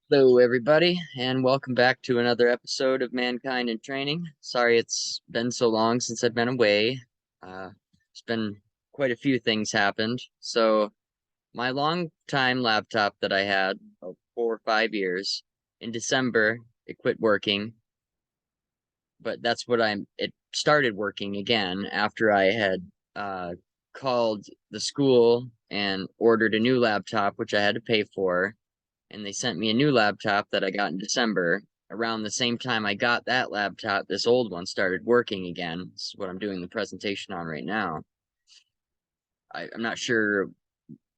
Hello, everybody, and welcome back to another episode of Mankind in Training. Sorry it's been so long since I've been away. It's been quite a few things happened. So, my long time laptop that I had, 4 or 5 years, in December, it quit working, but it started working again after I had called the school and ordered a new laptop, which I had to pay for, and they sent me a new laptop that I got in December. Around the same time I got that laptop, this old one started working again. This is what I'm doing the presentation on right now. I'm not sure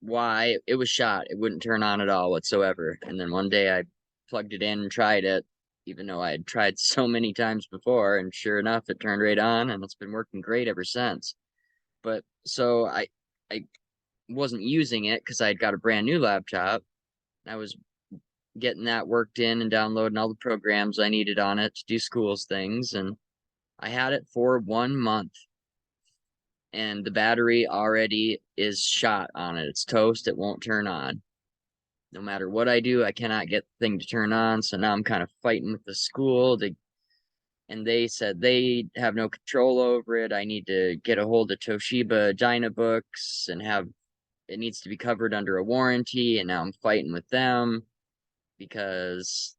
why it was shot. It wouldn't turn on at all whatsoever. And then one day I plugged it in and tried it, even though I had tried so many times before, and sure enough, it turned right on, and it's been working great ever since. But so I wasn't using it because I had got a brand new laptop. I was getting that worked in and downloading all the programs I needed on it to do schools things. And I had it for 1 month, and the battery already is shot on it. It's toast. It won't turn on. No matter what I do, I cannot get the thing to turn on. So now I'm kind of fighting with the school and they said they have no control over it. I need to get a hold of Toshiba Dynabooks and have it needs to be covered under a warranty. And now I'm fighting with them because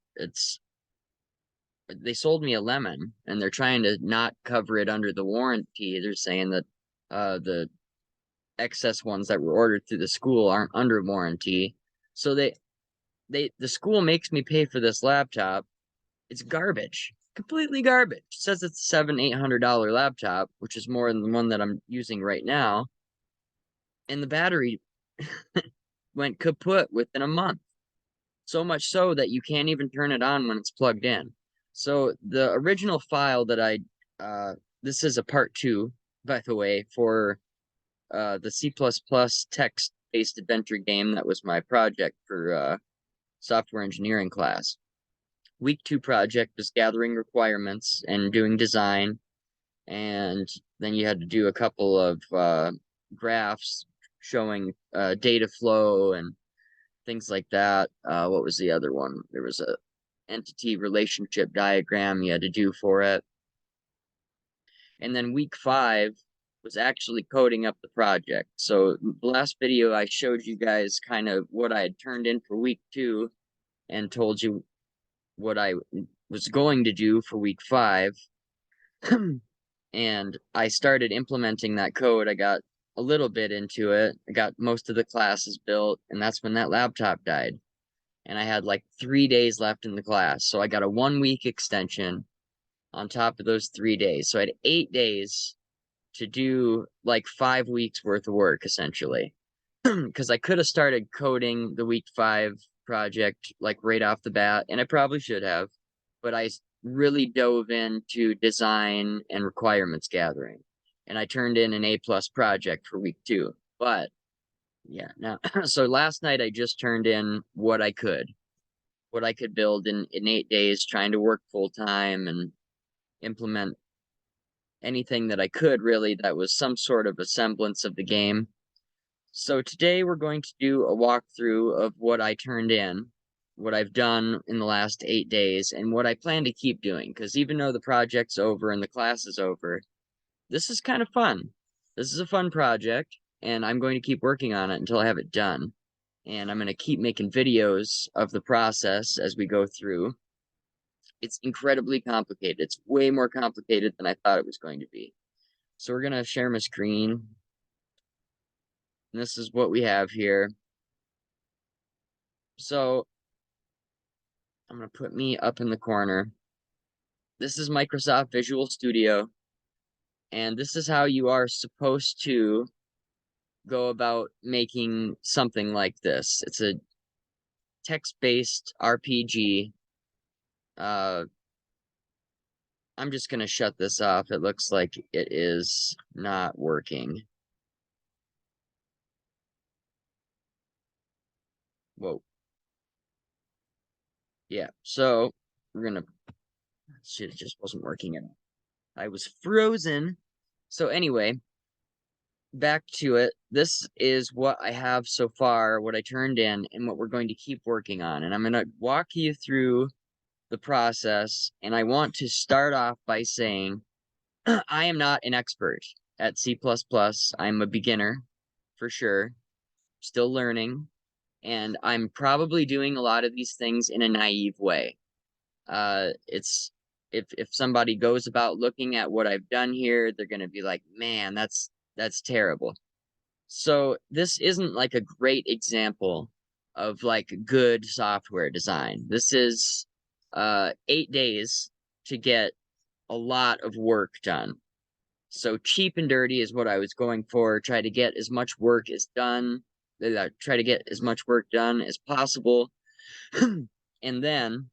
they sold me a lemon and they're trying to not cover it under the warranty. They're saying that the excess ones that were ordered through the school aren't under warranty. So the school makes me pay for this laptop. It's garbage. Completely garbage. It says it's $700-800 laptop, which is more than the one that I'm using right now. And the battery went kaput within a month. So much so that you can't even turn it on when it's plugged in. So the original file that this is a part 2, by the way, for the C++ text-based adventure game that was my project for software engineering class. Week 2 project was gathering requirements and doing design, and then you had to do a couple of graphs showing data flow and things like that. What was the other one? There was a entity relationship diagram you had to do for it. And then week 5 was actually coding up the project. So the last video I showed you guys kind of what I had turned in for week 2 and told you what I was going to do for week 5. And I started implementing that code. I got a little bit into it. I got most of the classes built, and that's when that laptop died. And I had like 3 days left in the class. So I got a 1 week extension on top of those 3 days. So I had 8 days to do like 5 weeks worth of work essentially. Because I could have started coding the week 5 project like right off the bat, and I probably should have, but I really dove into design and requirements gathering. And I turned in an A+ project for week 2. But yeah, now so last night I just turned in what I could build in 8 days, trying to work full time and implement anything that I could really that was some sort of a semblance of the game. So today we're going to do a walkthrough of what I turned in, what I've done in the last 8 days, and what I plan to keep doing. Because even though the project's over and the class is over, this is kind of fun. This is a fun project, and I'm going to keep working on it until I have it done. And I'm going to keep making videos of the process as we go through. It's incredibly complicated. It's way more complicated than I thought it was going to be. So we're going to share my screen. And this is what we have here. So I'm going to put me up in the corner. This is Microsoft Visual Studio. And this is how you are supposed to go about making something like this. It's a text-based RPG. I'm just going to shut this off. It looks like it is not working. Whoa. Yeah, so we're going to... Shit, it just wasn't working at all. I was frozen. So anyway, back to it. This is what I have so far, what I turned in, and what we're going to keep working on. And I'm going to walk you through the process. And I want to start off by saying I am not an expert at C++. I'm a beginner for sure, still learning, and I'm probably doing a lot of these things in a naive way. It's if somebody goes about looking at what I've done here, they're gonna be like, man, that's terrible. So this isn't like a great example of like good software design. This is 8 days to get a lot of work done. So cheap and dirty is what I was going for. Try to get as much work as done. Try to get as much work done as possible, and then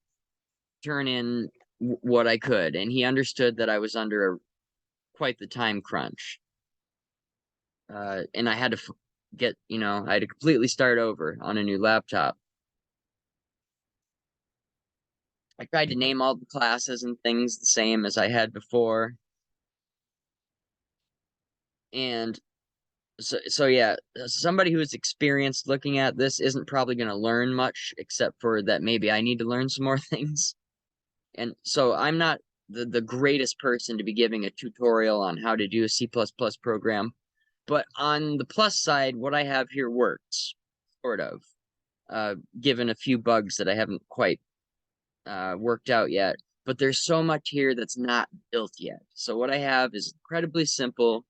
turn in what I could. And he understood that I was under quite the time crunch, and I had to I had to completely start over on a new laptop. I tried to name all the classes and things the same as I had before, and so yeah, somebody who is experienced looking at this isn't probably going to learn much, except for that maybe I need to learn some more things. And so I'm not the greatest person to be giving a tutorial on how to do a C++ program. But on the plus side, what I have here works, sort of, given a few bugs that I haven't quite worked out yet. But there's so much here that's not built yet. So what I have is incredibly simple.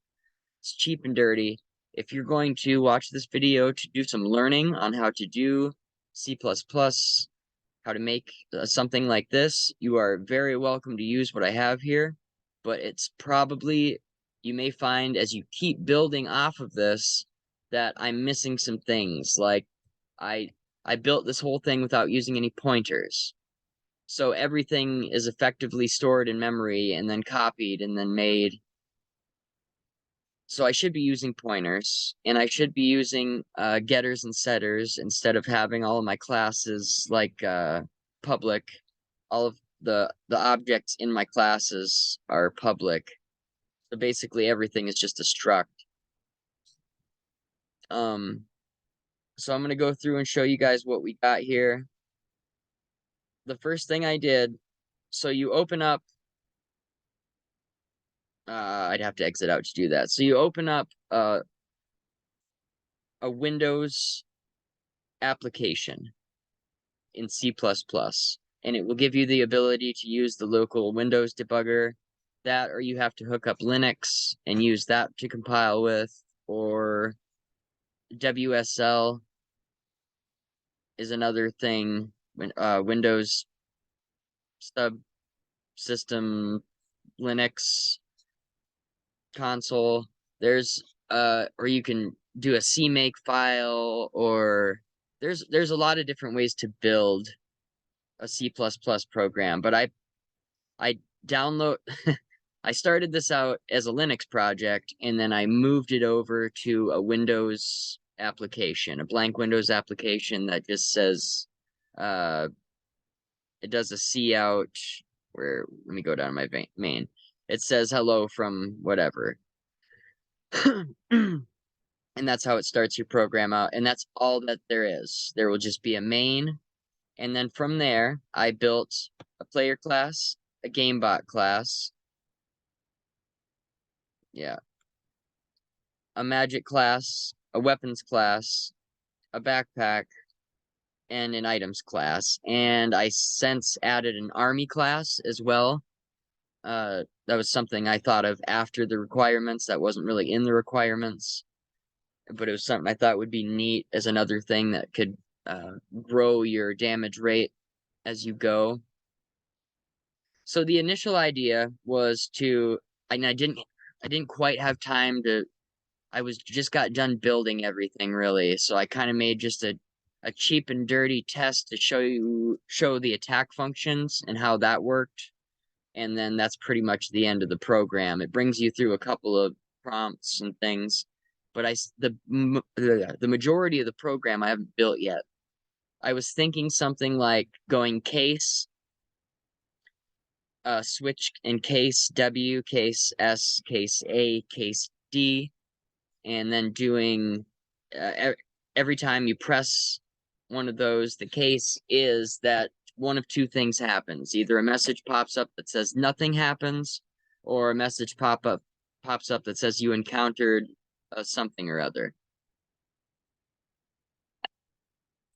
It's cheap and dirty. If you're going to watch this video to do some learning on how to do C++, how to make something like this, you are very welcome to use what I have here. But it's probably, you may find as you keep building off of this, that I'm missing some things. Like I I built this whole thing without using any pointers. So everything is effectively stored in memory and then copied and then made. So I should be using pointers, and I should be using getters and setters instead of having all of my classes like public. All of the objects in my classes are public. So basically everything is just a struct. Um, so I'm gonna go through and show you guys what we got here. The first thing I did, so you open up, I'd have to exit out to do that. So you open up a Windows application in C++, and it will give you the ability to use the local Windows debugger. That, or you have to hook up Linux and use that to compile with, or WSL is another thing. Windows subsystem Linux console. There's or you can do a CMake file, or there's a lot of different ways to build a C++ program. But I download I started this out as a Linux project, and then I moved it over to a Windows application, a blank Windows application that just says it does a C out where, let me go down my main. It says hello from whatever. And that's how it starts your program out. And that's all that there is. There will just be a main. And then from there, I built a player class, a GameBot class. Yeah. A magic class, a weapons class, a backpack, and an items class. And I since added an army class as well. That was something I thought of after the requirements. That wasn't really in the requirements, but it was something I thought would be neat as another thing that could grow your damage rate as you go. So the initial idea was to, and I didn't quite have time to, I was just got done building everything really. So I kind of made just a cheap and dirty test to show the attack functions and how that worked. And then that's pretty much the end of the program. It brings you through a couple of prompts and things, but the majority of the program I haven't built yet. I was thinking something like going case, switch in case W, case S, case A, case D, and then doing every time you press one of those, the case is that one of two things happens. Either a message pops up that says nothing happens, or a message pops up that says you encountered something or other.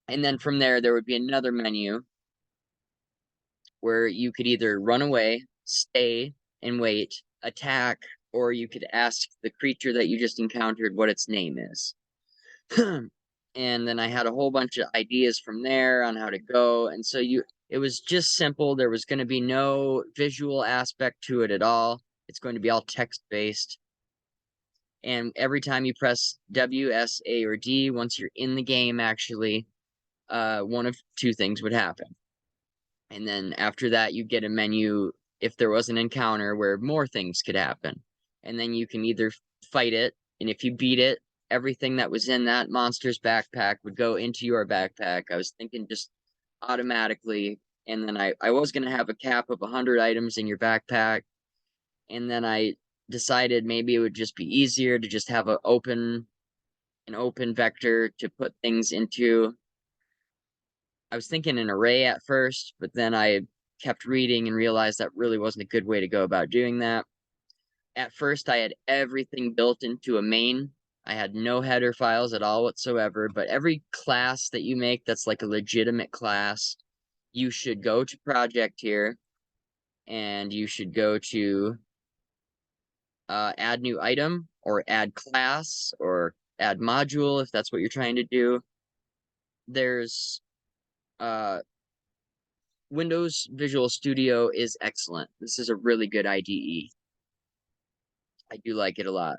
And then from there would be another menu where you could either run away, stay and wait, attack, or you could ask the creature that you just encountered what its name is. And then I had a whole bunch of ideas from there on how to go. And so it was just simple. There was going to be no visual aspect to it at all. It's going to be all text based. And every time you press W, S, A, or D, once you're in the game, actually, one of two things would happen. And then after that, you get a menu if there was an encounter where more things could happen. And then you can either fight it, and if you beat it, everything that was in that monster's backpack would go into your backpack. I was thinking just automatically. And then I was going to have a cap of 100 items in your backpack. And then I decided maybe it would just be easier to just have an open vector to put things into. I was thinking an array at first, but then I kept reading and realized that really wasn't a good way to go about doing that. At first, I had everything built into a main. I had no header files at all whatsoever, but every class that you make that's like a legitimate class, you should go to project here, and you should go to add new item, or add class, or add module if that's what you're trying to do. There's Windows Visual Studio is excellent. This is a really good IDE. I do like it a lot.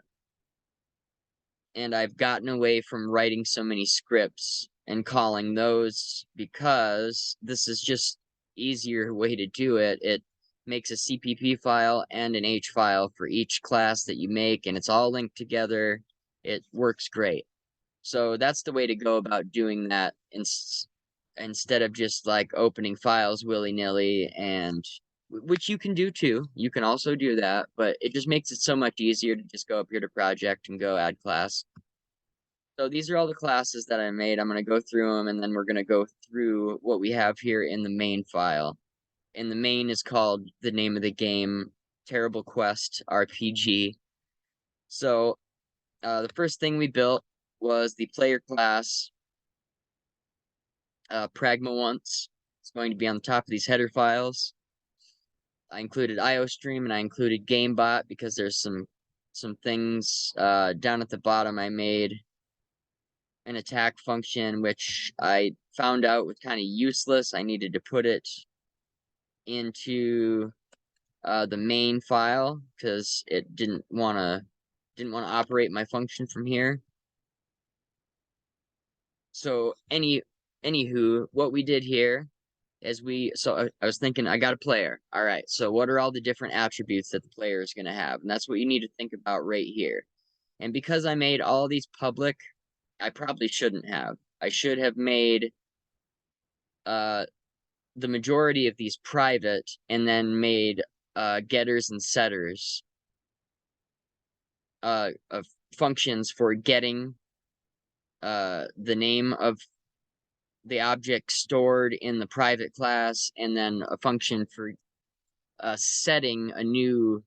And I've gotten away from writing so many scripts and calling those because this is just easier way to do it. It makes a CPP file and an H file for each class that you make, and it's all linked together. It works great. So that's the way to go about doing that instead of just like opening files willy-nilly, and which you can do too. You can also do that, but it just makes it so much easier to just go up here to project and go add class. So these are all the classes that I made. I'm going to go through them, and then we're going to go through what we have here in the main file. And the main is called the name of the game, Terrible Quest RPG. So the first thing we built was the player class, Pragma Once. It's going to be on the top of these header files. I included IOStream and I included GameBot because there's some things down at the bottom. I made an attack function which I found out was kind of useless. I needed to put it into the main file because it didn't want to operate my function from here. So anywho, what we did here is I was thinking I got a player. All right, so what are all the different attributes that the player is going to have? And that's what you need to think about right here. And because I made all these public, I probably shouldn't have. I should have made the majority of these private and then made getters and setters of functions for getting the name of the object stored in the private class, and then a function for setting a new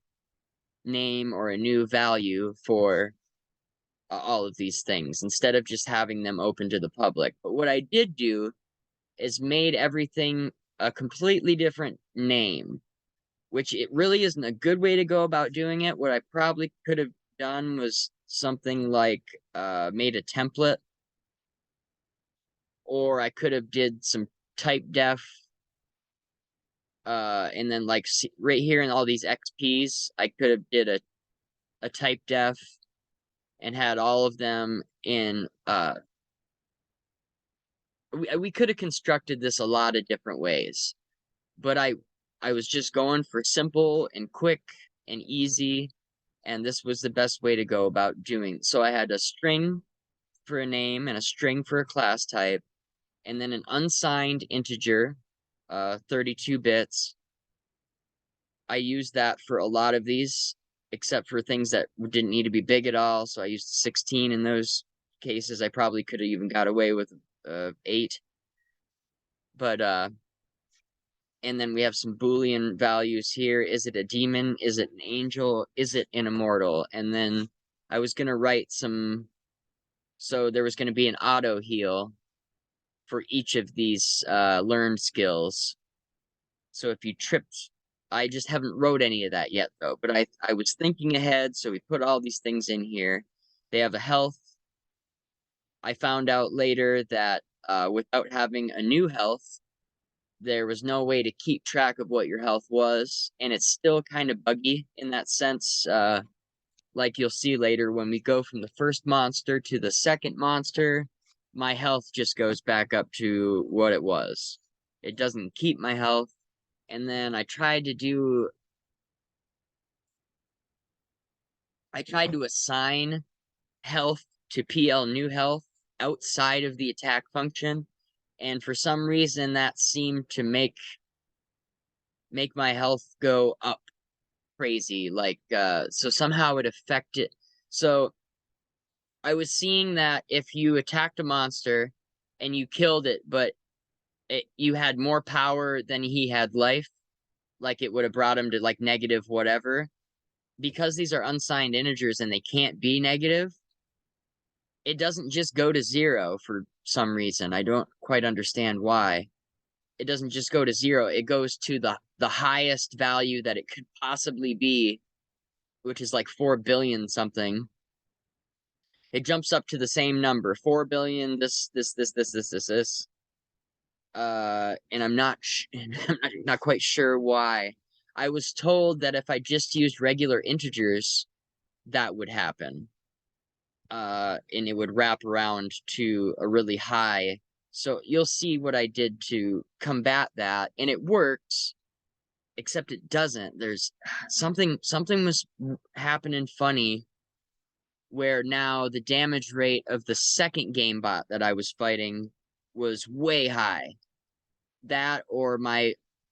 name or a new value for all of these things instead of just having them open to the public. But what I did do is made everything a completely different name, which it really isn't a good way to go about doing it. What I probably could have done was something like made a template, or I could have did some type def, and then like right here in all these XPs, I could have did a type def and had all of them in we could have constructed this a lot of different ways, but I was just going for simple and quick and easy, and this was the best way to go about doing. So I had a string for a name and a string for a class type, and then an unsigned integer, 32 bits. I used that for a lot of these except for things that didn't need to be big at all. So I used 16 in those cases. I probably could have even got away with 8. But and then we have some Boolean values here. Is it a demon? Is it an angel? Is it an immortal? And then I was gonna write some, so there was gonna be an auto heal for each of these learned skills. So if you tripped, I just haven't wrote any of that yet though. But I was thinking ahead, so we put all these things in here. They have a health. I found out later that without having a new health, there was no way to keep track of what your health was, and it's still kind of buggy in that sense. Like you'll see later, when we go from the first monster to the second monster, my health just goes back up to what it was. It doesn't keep my health. And then I tried to assign health to PL new health outside of the attack function, and for some reason that seemed to make my health go up crazy. Like so somehow it affected. So I was seeing that if you attacked a monster and you killed it, but you had more power than he had life, like it would have brought him to like negative whatever. Because these are unsigned integers and they can't be negative, it doesn't just go to 0 for some reason. I don't quite understand why. It doesn't just go to 0. It goes to the highest value that it could possibly be, which is like 4 billion something. It jumps up to the same number, 4 billion, this. And I'm not I'm not quite sure why. I was told that if I just used regular integers, that would happen. And it would wrap around to a really high. So you'll see what I did to combat that, and it works, except it doesn't. There's something was happening funny where now the damage rate of the second game bot that I was fighting was way high. That or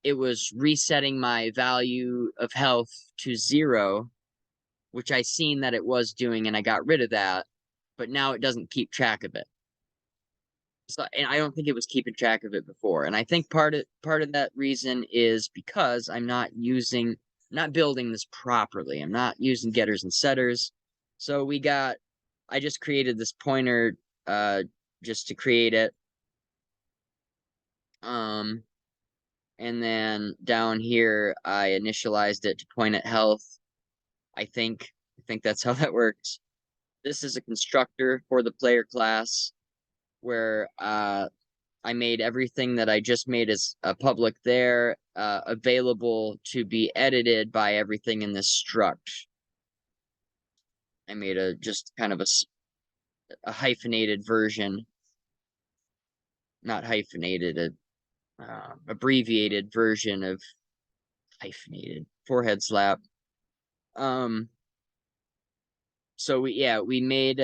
it was resetting my value of health to 0, which I seen that it was doing, and I got rid of that, but now it doesn't keep track of it. So, and I don't think it was keeping track of it before. And I think part of that reason is because I'm not building this properly. I'm not using getters and setters. So I just created this pointer just to create it. And then down here I initialized it to point at health. I think that's how that works. This is a constructor for the player class where I made everything that I just made as public there available to be edited by everything in this struct. I made just kind of a hyphenated version, not hyphenated, abbreviated version of hyphenated forehead slap. So we made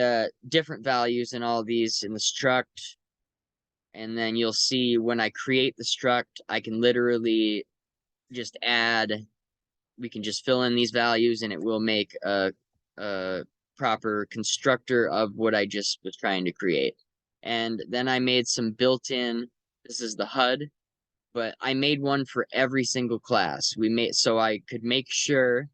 different values in all these in the struct. And then you'll see when I create the struct, I can literally just we can just fill in these values and it will make a proper constructor of what I just was trying to create. And then I made some built-in, this is the HUD, but I made one for every single class. So I could make sure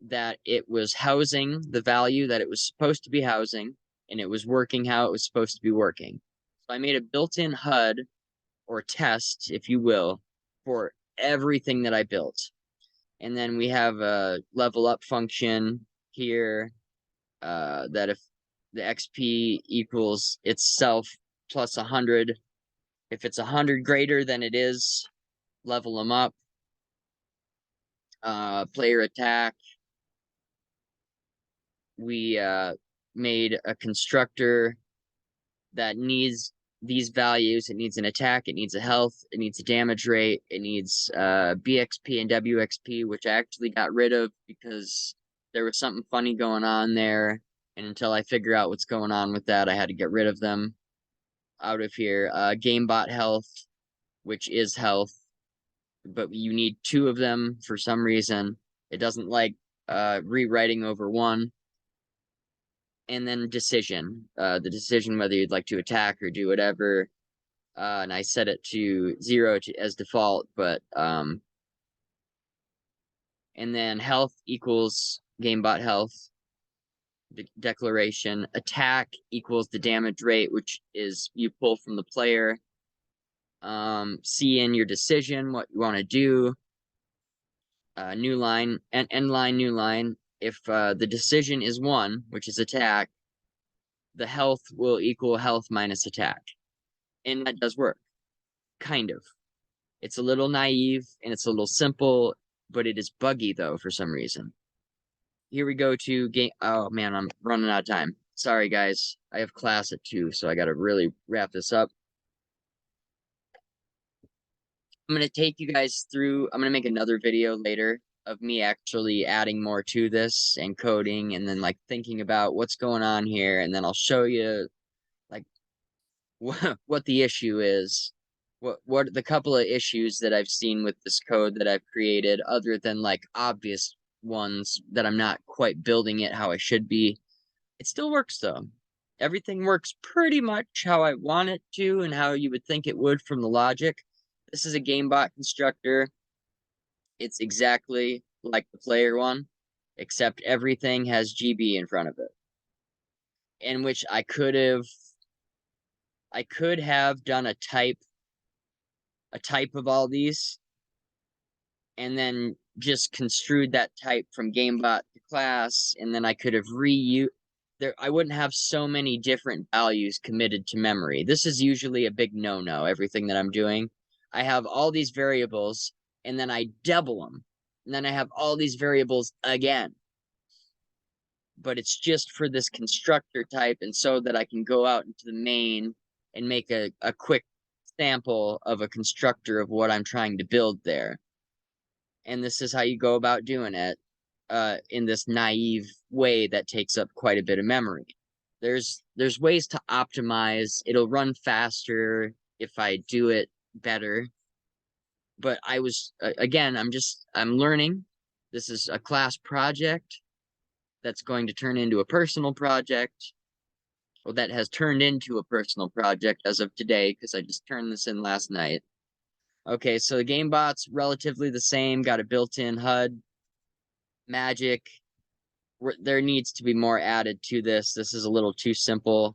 that it was housing the value that it was supposed to be housing, and it was working how it was supposed to be working. So I made a built-in HUD or test, if you will, for everything that I built. And then we have a level up function here that if the XP equals itself plus 100, if it's 100 greater than it is, level them up. Player attack. We made a constructor that needs these values. It needs an attack, it needs a health, it needs a damage rate, it needs BXP and WXP, which I actually got rid of because there was something funny going on there. And until I figure out what's going on with that, I had to get rid of them out of here. GameBot health, which is health, but you need 2 of them for some reason. It doesn't like rewriting over one. And then decision, the decision whether you'd like to attack or do whatever. And I set it to 0 as default, but and then health equals gamebot health declaration. Attack equals the damage rate, which is you pull from the player. See in your decision what you want to do. New line and end line, new line. If the decision is 1, which is attack, the health will equal health minus attack. And that does work. Kind of. It's a little naive and it's a little simple, but it is buggy though for some reason. Here we go to game. Oh man, I'm running out of time. Sorry guys, I have class at 2, so I gotta really wrap this up. I'm gonna take you guys through. I'm gonna make another video later of me actually adding more to this and coding, and then like thinking about what's going on here, and then I'll show you like what the issue is, what the couple of issues that I've seen with this code that I've created, other than like obvious ones that I'm not quite building it how I should be. It still works though. Everything works pretty much how I want it to and how you would think it would from the logic. This is a GameBot constructor. It's exactly like the player one, except everything has GB in front of it. In which I could have done a type of all these and then just construed that type from GameBot to class, and then I could have reused there. I wouldn't have so many different values committed to memory. This is usually a big no-no, everything that I'm doing. I have all these variables and then I double them. And then I have all these variables again. But it's just for this constructor type, and so that I can go out into the main and make a quick sample of a constructor of what I'm trying to build there. And this is how you go about doing it in this naive way that takes up quite a bit of memory. There's ways to optimize. It'll run faster if I do it better. But I was again, I'm learning. This is a class project that's going to turn into a personal project. Well, that has turned into a personal project as of today because I just turned this in last night. Okay, so the GameBot's relatively the same, got a built-in HUD. Magic, there needs to be more added to this. This is a little too simple.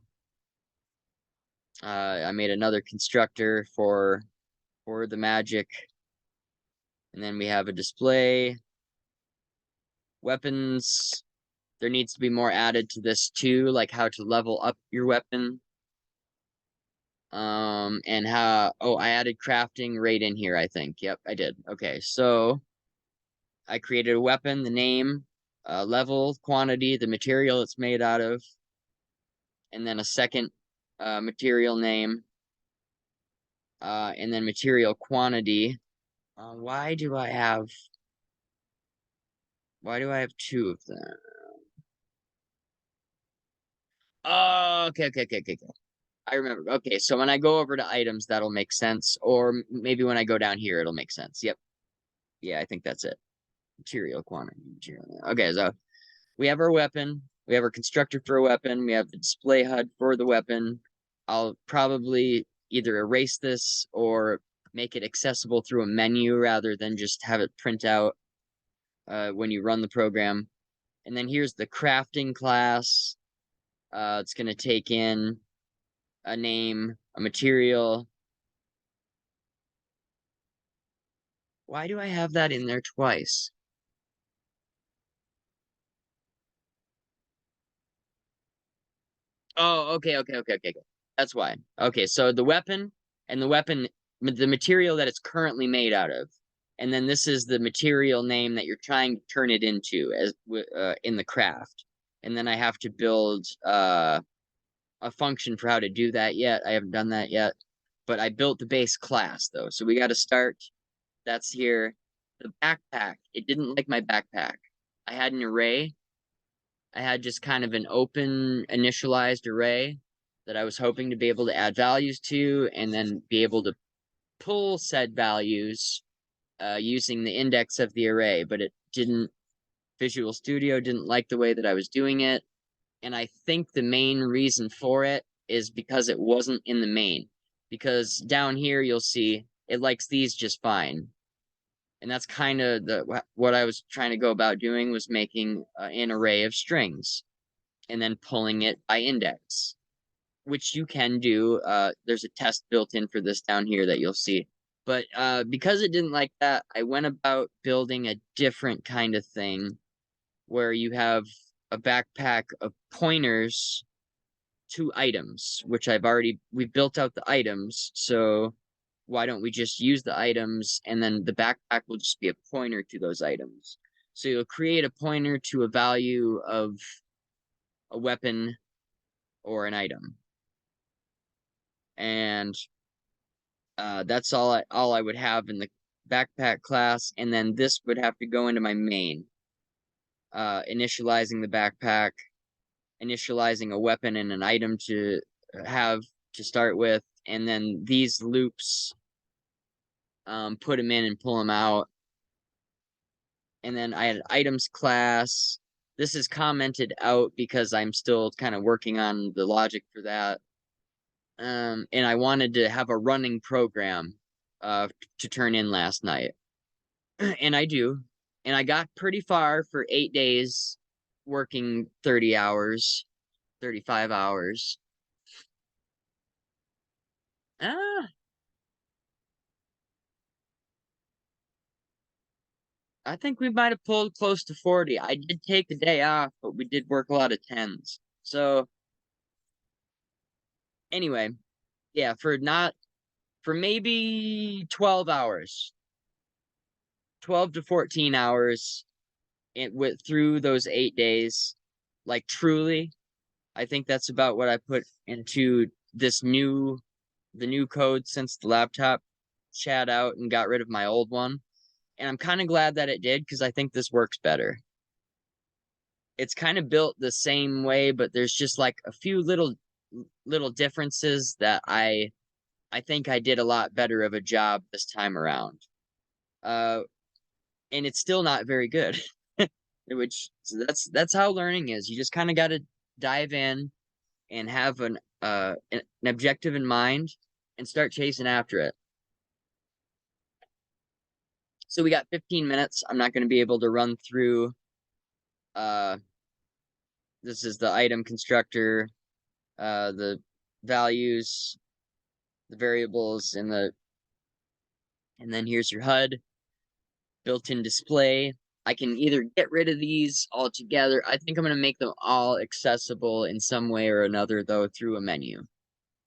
I made another constructor for the magic. And then we have a display. Weapons, there needs to be more added to this too, like how to level up your weapon. And how, oh, I added crafting right in here, I think. Yep, I did. Okay, so I created a weapon, the name, level, quantity, the material it's made out of, and then a second material name, and then material quantity. Why do I have 2 of them? Oh, okay. I remember. Okay, so when I go over to items, that'll make sense. Or maybe when I go down here, it'll make sense. Yep. Yeah, I think that's it. Material quantity. Material. Okay, so we have our weapon. We have our constructor for a weapon. We have the display HUD for the weapon. I'll probably either erase this or make it accessible through a menu rather than just have it print out when you run the program. And then here's the crafting class. It's going to take in a name, a material. Why do I have that in there twice? Oh, okay. That's why. Okay, so the weapon and the material that it's currently made out of, and then this is the material name that you're trying to turn it into as in the craft. And then I have to build a function for how to do that yet. I haven't done that yet, but I built the base class though, so we got to start. That's here. The backpack. It didn't like my backpack. I had an array. I had just kind of an open initialized array that I was hoping to be able to add values to and then be able to pull said values using the index of the array, but it didn't Visual Studio didn't like the way that I was doing it. And I think the main reason for it is because it wasn't in the main. Because down here, you'll see it likes these just fine. And that's kind of what I was trying to go about doing was making an array of strings and then pulling it by index, which you can do. There's a test built in for this down here that you'll see. But because it didn't like that, I went about building a different kind of thing where you have a backpack of pointers to items, which we've built out the items. So why don't we just use the items and then the backpack will just be a pointer to those items. So you'll create a pointer to a value of a weapon or an item. And that's all I would have in the backpack class, and then this would have to go into my main. Initializing the backpack, initializing a weapon and an item to have to start with, and then these loops, put them in and pull them out. And then I had an items class. This is commented out because I'm still kind of working on the logic for that. And I wanted to have a running program to turn in last night. And I do. And I got pretty far for 8 days, working 30 hours, 35 hours. Ah, I think we might have pulled close to 40. I did take a day off, but we did work a lot of tens. So anyway, yeah, for maybe 12 hours, 12 to 14 hours it went through those 8 days. Like truly, I think that's about what I put into the new code since the laptop shat out and got rid of my old one. And I'm kind of glad that it did because I think this works better. It's kind of built the same way, but there's just like a few little differences that I think I did a lot better of a job this time around. Uh, and it's still not very good. Which so that's how learning is. You just kind of got to dive in and have an objective in mind and start chasing after it. So we got 15 minutes. I'm not going to be able to run through. Uh, this is the item constructor, the values, the variables, and then here's your HUD, built-in display. I can either get rid of these altogether. I think I'm going to make them all accessible in some way or another, though, through a menu,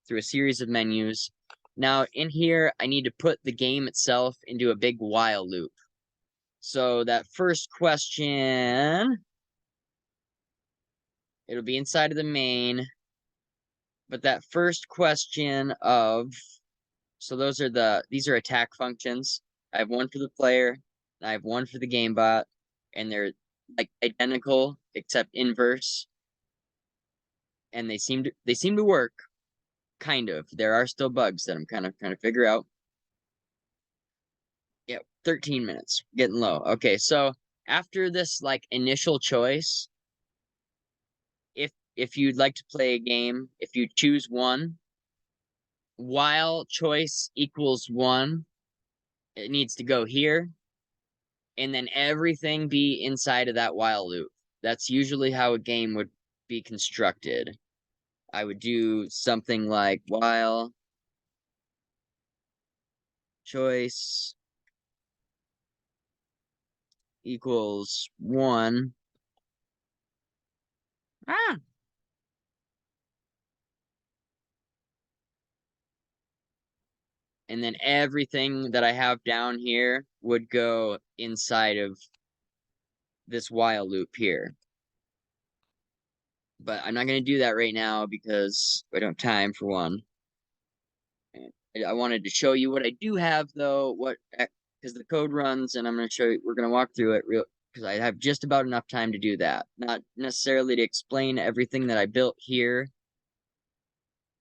through a series of menus. Now, in here, I need to put the game itself into a big while loop. So that first question, it'll be inside of the main. But that first question of, so these are attack functions. I have one for the player, and I have one for the game bot, and they're like identical except inverse. And they seem to work, kind of. There are still bugs that I'm kind of trying to figure out. Yeah, 13 minutes, getting low. Okay, so after this like initial choice, if you'd like to play a game, if you choose one, while choice equals one, it needs to go here, and then everything be inside of that while loop. That's usually how a game would be constructed. I would do something like while choice equals one. Ah, and then everything that I have down here would go inside of this while loop here. But I'm not going to do that right now because I don't have time for one. I wanted to show you what I do have though, because the code runs, and I'm going to show you, we're going to walk through it real because I have just about enough time to do that. Not necessarily to explain everything that I built here.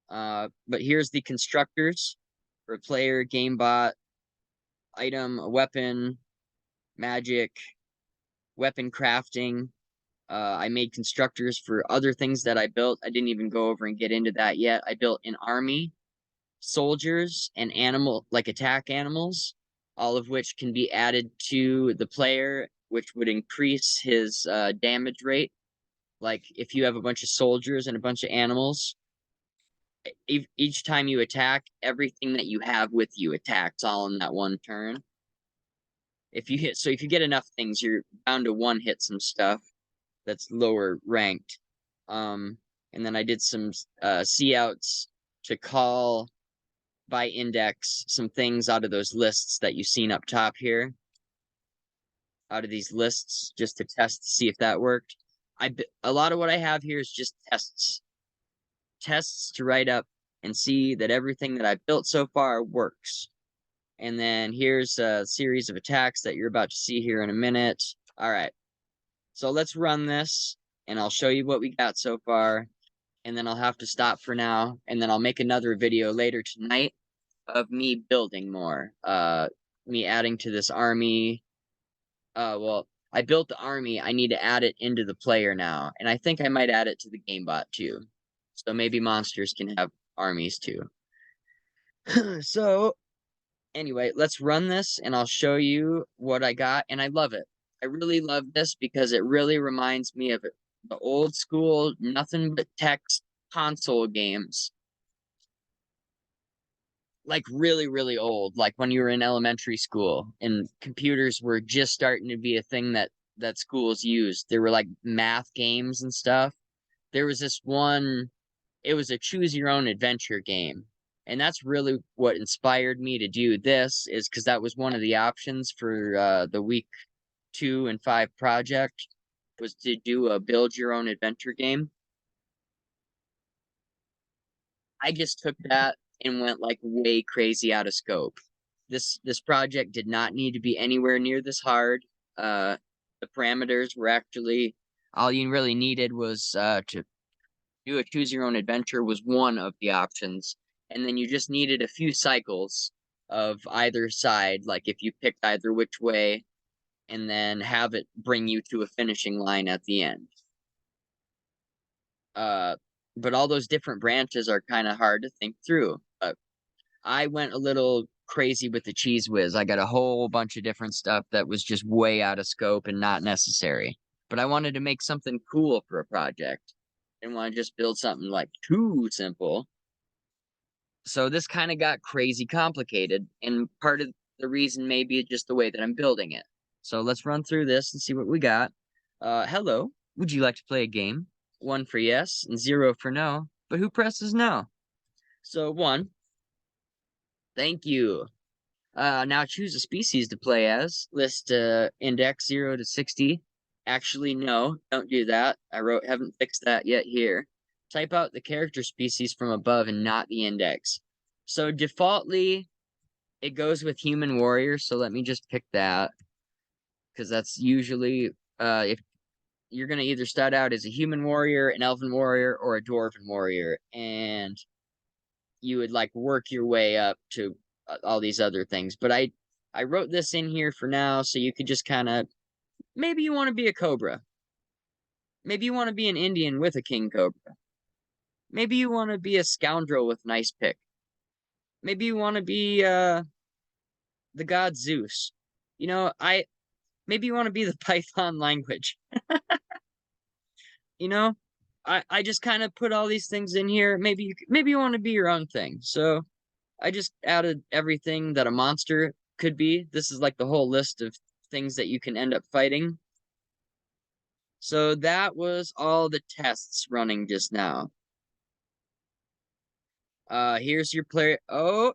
But here's the constructors for player, game bot, item, weapon, magic, weapon crafting. I made constructors for other things that I built. I didn't even go over and get into that yet. I built an army, soldiers, and like attack animals, all of which can be added to the player, which would increase his damage rate. Like if you have a bunch of soldiers and a bunch of animals, each time you attack, everything that you have with you attacks all in that one turn. If you get enough things, you're bound to one hit some stuff that's lower ranked. And then I did some see outs to call by index some things out of those lists that you've seen up top here. Out of these lists, just to test to see if that worked. A lot of what I have here is just tests to write up and see that everything that I've built so far works. And then here's a series of attacks that you're about to see here in a minute. All right. So let's run this, and I'll show you what we got so far. And then I'll have to stop for now. And then I'll make another video later tonight of me building more. Me adding to this army. Well, I built the army. I need to add it into the player now. And I think I might add it to the gamebot too. So maybe monsters can have armies too. So anyway, let's run this and I'll show you what I got. And I love it. I really love this because it really reminds me of the old school, nothing but text console games. Like really, really old, like when you were in elementary school and computers were just starting to be a thing that schools used. There were like math games and stuff. There was this one, it was a choose your own adventure game. And that's really what inspired me to do this, is because that was one of the options for the week 2 and 5 project, was to do a build your own adventure game. I just took that and went like way crazy out of scope. This project did not need to be anywhere near this hard. The parameters were actually all you really needed was to do a choose your own adventure was one of the options, and then you just needed a few cycles of either side, like if you picked either which way, and then have it bring you to a finishing line at the end. But all those different branches are kind of hard to think through. I went a little crazy with the cheese whiz. I got a whole bunch of different stuff that was just way out of scope and not necessary. But I wanted to make something cool for a project. I didn't want to just build something like too simple. So this kind of got crazy complicated, and part of the reason may be just the way that I'm building it. So let's run through this and see what we got. Hello, would you like to play a game? 1 for yes and 0 for no. But who presses no? So 1. Thank you. Now choose a species to play as. List index 0 to 60. Actually, no, don't do that. Haven't fixed that yet here. Type out the character species from above and not the index. So defaultly, it goes with human warrior. So let me just pick that, because that's usually if you're gonna either start out as a human warrior, an elven warrior, or a dwarven warrior, and you would like work your way up to all these other things. But I wrote this in here for now, so you could just kind of, maybe you want to be a cobra. Maybe you want to be an Indian with a king cobra. Maybe you want to be a scoundrel with nice pick. Maybe you want to be the god Zeus. You know, maybe you want to be the Python language. You know, I just kind of put all these things in here. Maybe you want to be your own thing. So I just added everything that a monster could be. This is like the whole list of things that you can end up fighting. So that was all the tests running just now. Here's your player. Oh,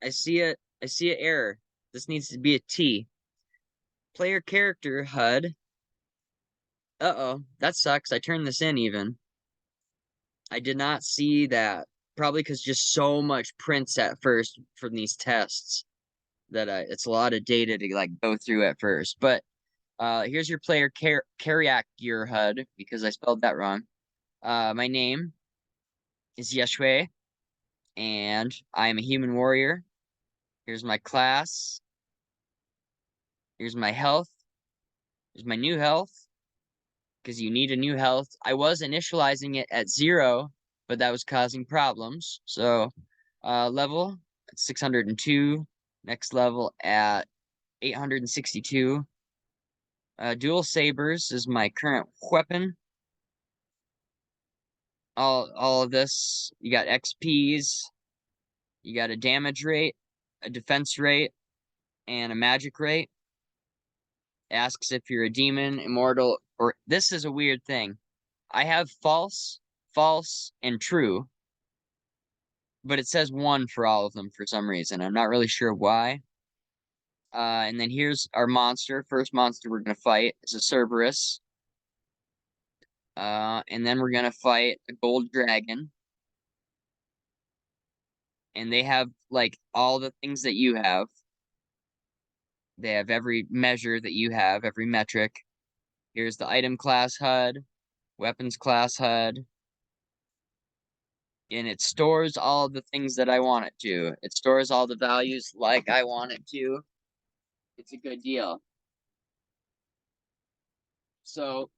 I see an error. This needs to be a T. Player character HUD. Uh-oh, that sucks. I turned this in even. I did not see that. Probably because just so much prints at first from these tests that it's a lot of data to like go through at first. But here's your player Carriac gear HUD, because I spelled that wrong. My name is Yeshua, and I am a human warrior. Here's my class. Here's my health. Here's my new health, because you need a new health. I was initializing it at 0, but that was causing problems. So level at 602, next level at 862. Dual sabers is my current weapon. All of this, you got XPs, you got a damage rate, a defense rate, and a magic rate. Asks if you're a demon, immortal, or this is a weird thing. I have false, false, and true, but it says 1 for all of them for some reason. I'm not really sure why. And then here's our monster. First monster we're gonna fight is a Cerberus. And then we're gonna fight a gold dragon. And they have like all the things that you have. They have every measure that you have, every metric. Here's the item class HUD, weapons class HUD, and it stores all the things that I want it to. It stores all the values like I want it to. It's a good deal. So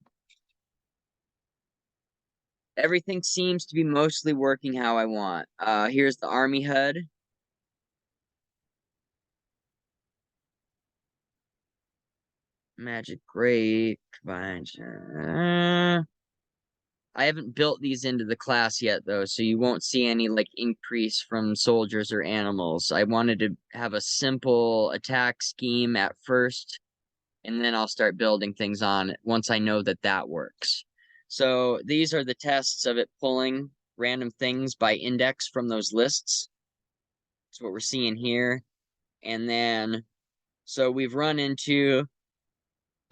everything seems to be mostly working how I want. Here's the army HUD. Magic Great combined. I haven't built these into the class yet, though, so you won't see any like increase from soldiers or animals. I wanted to have a simple attack scheme at first, and then I'll start building things on it once I know that that works. So these are the tests of it pulling random things by index from those lists. That's what we're seeing here. And then, so we've run into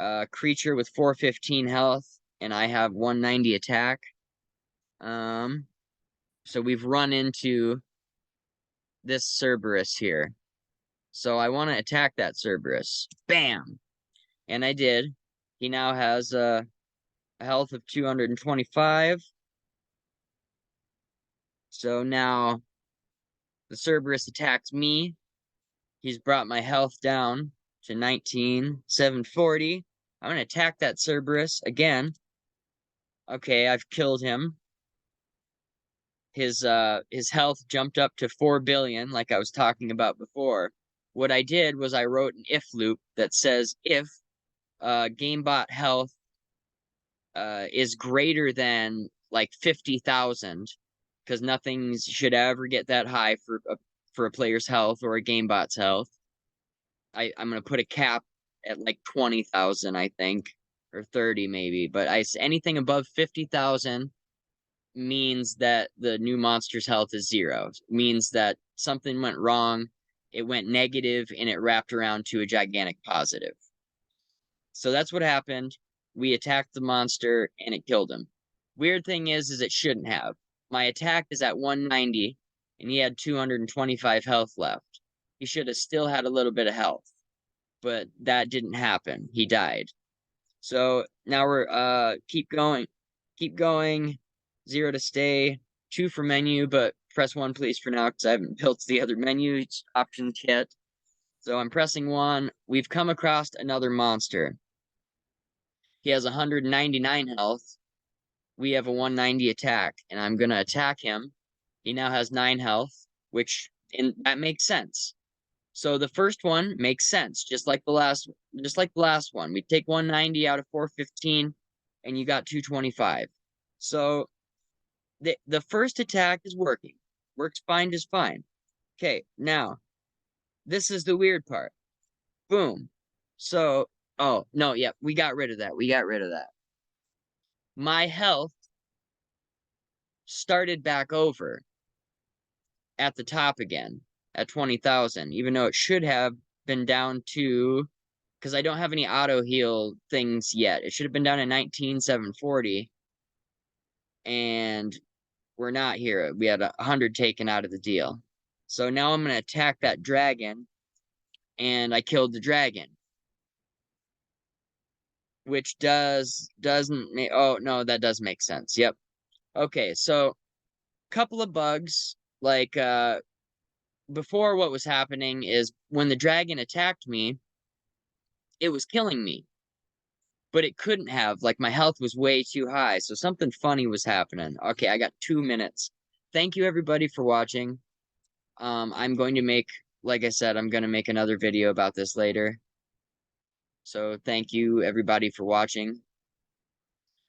a creature with 415 health, and I have 190 attack. So we've run into this Cerberus here. So I want to attack that Cerberus. Bam! And I did. He now has a health of 225. So now the Cerberus attacks me. He's brought my health down to 19,740. I'm going to attack that Cerberus again. Okay, I've killed him. His health jumped up to 4 billion, like I was talking about before. What I did was I wrote an if loop that says if GameBot health is greater than like 50,000, because nothing should ever get that high for a player's health or a GameBot's health. I'm gonna put a cap at like 20,000, I think, or 30 maybe. But anything above 50,000 means that the new monster's health is 0. Means that something went wrong, it went negative, and it wrapped around to a gigantic positive. So that's what happened. We attacked the monster and it killed him. Weird thing is it shouldn't have. My attack is at 190 and he had 225 health left. He should have still had a little bit of health, but that didn't happen. He died. So now we're keep going. Keep going. 0 to stay. 2 for menu, but press 1 please for now because I haven't built the other menu options yet. So I'm pressing 1. We've come across another monster. He has 199 health. We have a 190 attack, and I'm gonna attack him. He now has 9 health, that makes sense. So the first one makes sense, just like the last one. We take 190 out of 415, and you got 225. So the first attack is working. Works fine, just fine. Okay, now this is the weird part. Boom. So, oh no, yeah, we got rid of that. We got rid of that. My health started back over at the top again at 20,000, even though it should have been down to, because I don't have any auto heal things yet. It should have been down to 19,740, and we're not here. We had 100 taken out of the deal. So now I'm going to attack that dragon, and I killed the dragon. Which doesn't make, oh no, that does make sense. Yep. Okay, so couple of bugs. Like before, what was happening is when the dragon attacked me, it was killing me. but it couldn't have. Like my health was way too high, so something funny was happening. Okay, I got 2 minutes. Thank you everybody for watching. I'm going to make, like I said, I'm going to make another video about this later. So thank you everybody for watching.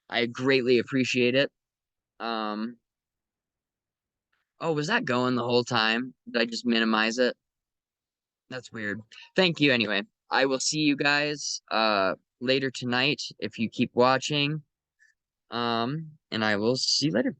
I greatly appreciate it. Um, oh, was that going the whole time? Did I just minimize it? That's weird. Thank you anyway. I will see you guys later tonight if you keep watching. And I will see you later.